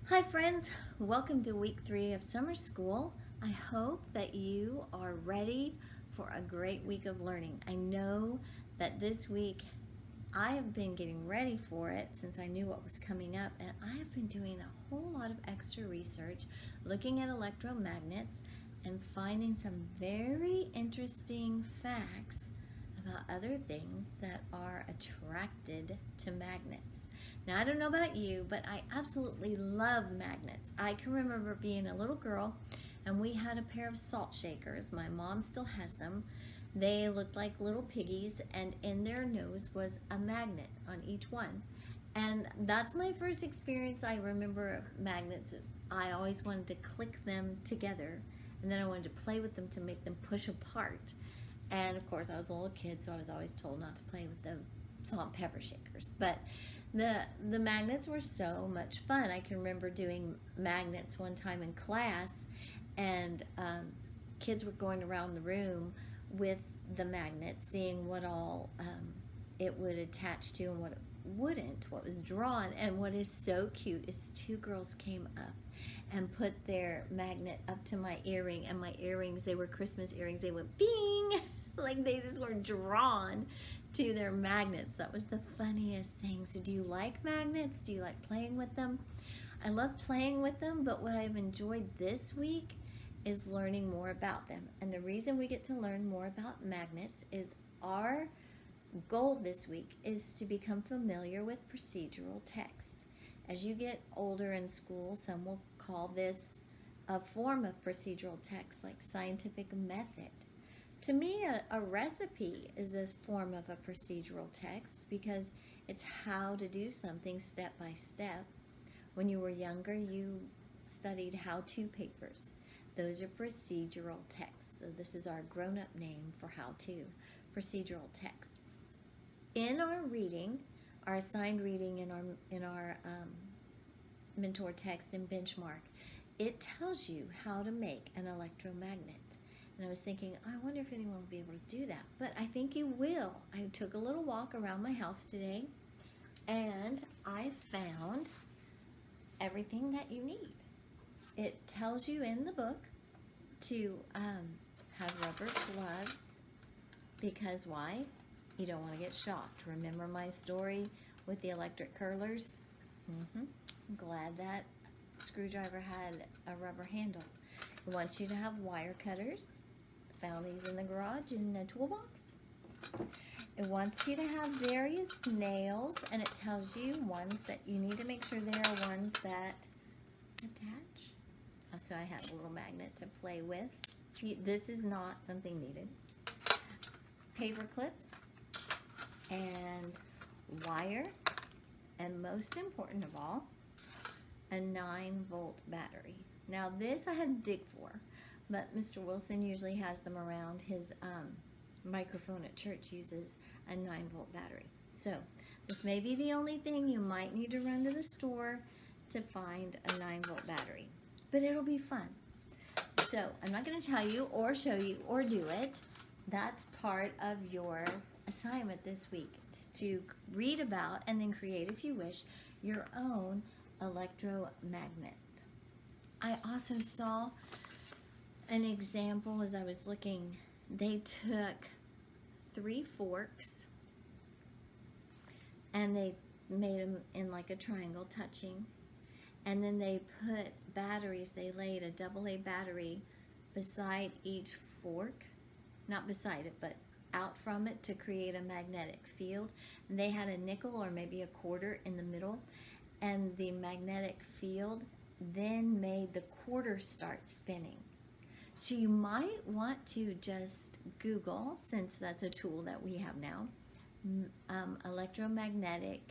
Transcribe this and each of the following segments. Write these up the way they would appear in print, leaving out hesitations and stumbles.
Hi friends, welcome to week 3 of summer school. I hope that you are ready for a great week of learning. I know that this week I have been getting ready for it since I knew what was coming up, and I have been doing a whole lot of extra research looking at electromagnets and finding some very interesting facts about other things that are attracted to magnets. Now, I don't know about you, but I absolutely love magnets. I can remember being a little girl and we had a pair of salt shakers. My mom still has them. They looked like little piggies, and in their nose was a magnet on each one. And that's my first experience I remember of magnets. I always wanted to click them together, and then I wanted to play with them to make them push apart. And of course, I was a little kid, so I was always told not to play with the salt and pepper shakers. But the magnets were so much fun. I can remember doing magnets one time in class, and kids were going around the room with the magnet, seeing what all it would attach to and what it wouldn't, what was drawn. And what is so cute is two girls came up and put their magnet up to my earring, and my earrings, they were Christmas earrings, they went bing, like they just were drawn to their magnets. That was the funniest thing. So do you like magnets? Do you like playing with them? I love playing with them, but what I've enjoyed this week is learning more about them. And the reason we get to learn more about magnets is our goal this week is to become familiar with procedural text. As you get older in school, some will call this a form of procedural text, like scientific method. To me, a recipe is a form of a procedural text because it's how to do something step by step. When you were younger, you studied how-to papers. Those are procedural texts. So this is our grown-up name for how-to, procedural text. In our reading, our assigned reading in our mentor text and benchmark, it tells you how to make an electromagnet. And I was thinking, I wonder if anyone will be able to do that. But I think you will. I took a little walk around my house today, and I found everything that you need. It tells you in the book to have rubber gloves, because why? You don't want to get shocked. Remember my story with the electric curlers? I'm glad that screwdriver had a rubber handle. It wants you to have wire cutters. Found these in the garage in a toolbox. It wants you to have various nails, and it tells you ones that you need to make sure they are ones that attach. So I have a little magnet to play with. This is not something needed. Paper clips and wire, and most important of all, a 9-volt battery. Now this I had to dig for, but Mr. Wilson usually has them around. His microphone at church uses a 9-volt battery. So this may be the only thing. You might need to run to the store to find a 9-volt battery, but it'll be fun. So I'm not going to tell you or show you or do it. That's part of your assignment this week. It's to read about and then create, if you wish, your own electromagnet. I also saw an example as I was looking. They took 3 forks and they made them in like a triangle touching, and then they put batteries. They laid a AA battery beside each fork, not beside it, but out from it, to create a magnetic field. And they had a nickel or maybe a quarter in the middle, and the magnetic field then made the quarter start spinning. So you might want to just Google, since that's a tool that we have now, electromagnetic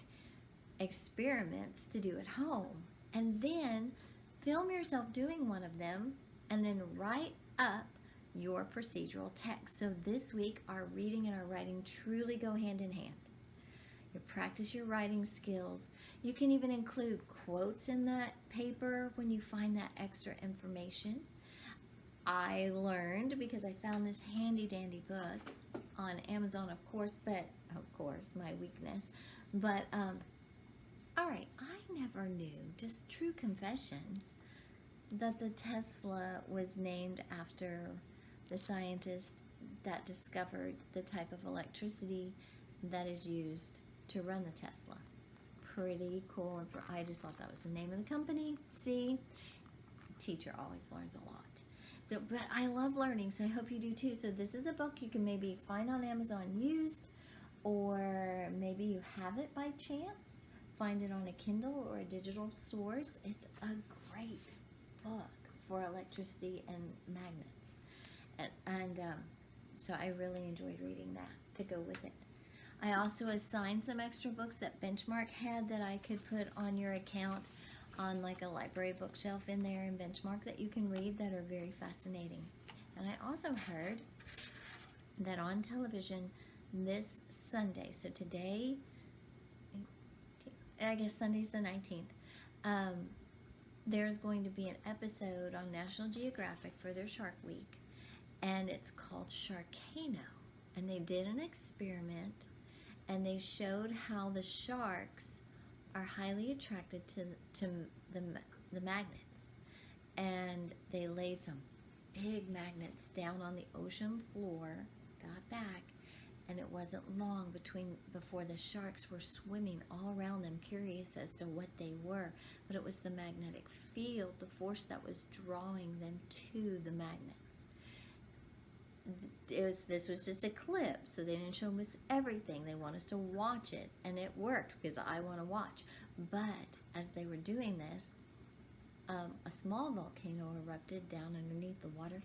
experiments to do at home, and then film yourself doing one of them, and then write up your procedural text. So this week, our reading and our writing truly go hand in hand. You practice your writing skills. You can even include quotes in that paper when you find that extra information. I learned, because I found this handy dandy book on Amazon, of course, my weakness, but All right, I never knew, just true confessions, that the Tesla was named after the scientist that discovered the type of electricity that is used to run the Tesla. Pretty cool. I just thought that was the name of the company. See, teacher always learns a lot. So, but I love learning, so I hope you do too. So this is a book you can maybe find on Amazon used, or maybe you have it by chance. Find it on a Kindle or a digital source. It's a great book for electricity and magnets. And so I really enjoyed reading that to go with it. I also assigned some extra books that Benchmark had that I could put on your account on like a library bookshelf in there in Benchmark that you can read that are very fascinating. And I also heard that on television this Sunday, so today, I guess Sunday's the 19th, there's going to be an episode on National Geographic for their Shark Week, and it's called Sharkano. And they did an experiment, and they showed how the sharks are highly attracted to the magnets. And they laid some big magnets down on the ocean floor, got back, and it wasn't long before the sharks were swimming all around them, curious as to what they were. But it was the magnetic field, the force that was drawing them to the magnets. This was just a clip, so they didn't show us everything. They want us to watch it, and it worked because I want to watch. But as they were doing this, a small volcano erupted down underneath the water,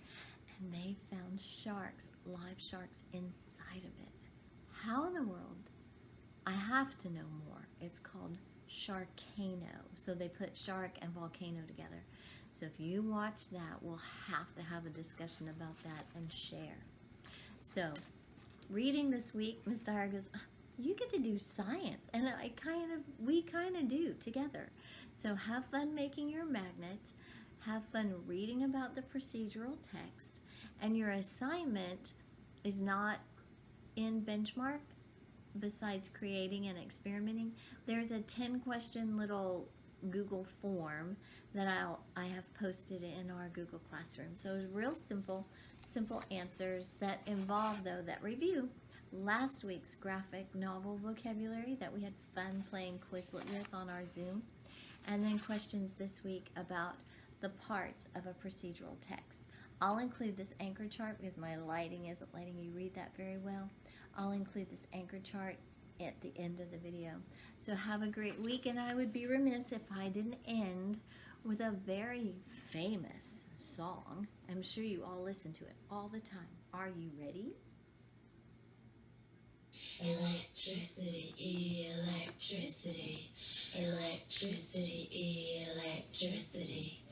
and they found sharks, live sharks inside of it. How in the world? I have to know more. It's called Sharkano. So they put shark and volcano together. So if you watch that, we'll have to have a discussion about that and share. So, reading this week, Miss Dyer goes, you get to do science, and we kind of do together. So have fun making your magnets, have fun reading about the procedural text, and your assignment is not in Benchmark. Besides creating and experimenting, there's a 10-question little Google form that I have posted in our Google Classroom. So it's real simple answers that involve, though, that review last week's graphic novel vocabulary that we had fun playing Quizlet with on our Zoom, and then questions this week about the parts of a procedural text. I'll include this anchor chart because my lighting isn't letting you read that very well. I'll include this anchor chart at the end of the video. So have a great week, and I would be remiss if I didn't end with a very famous song. I'm sure you all listen to it all the time. Are you ready? Electricity, electricity, electricity, electricity.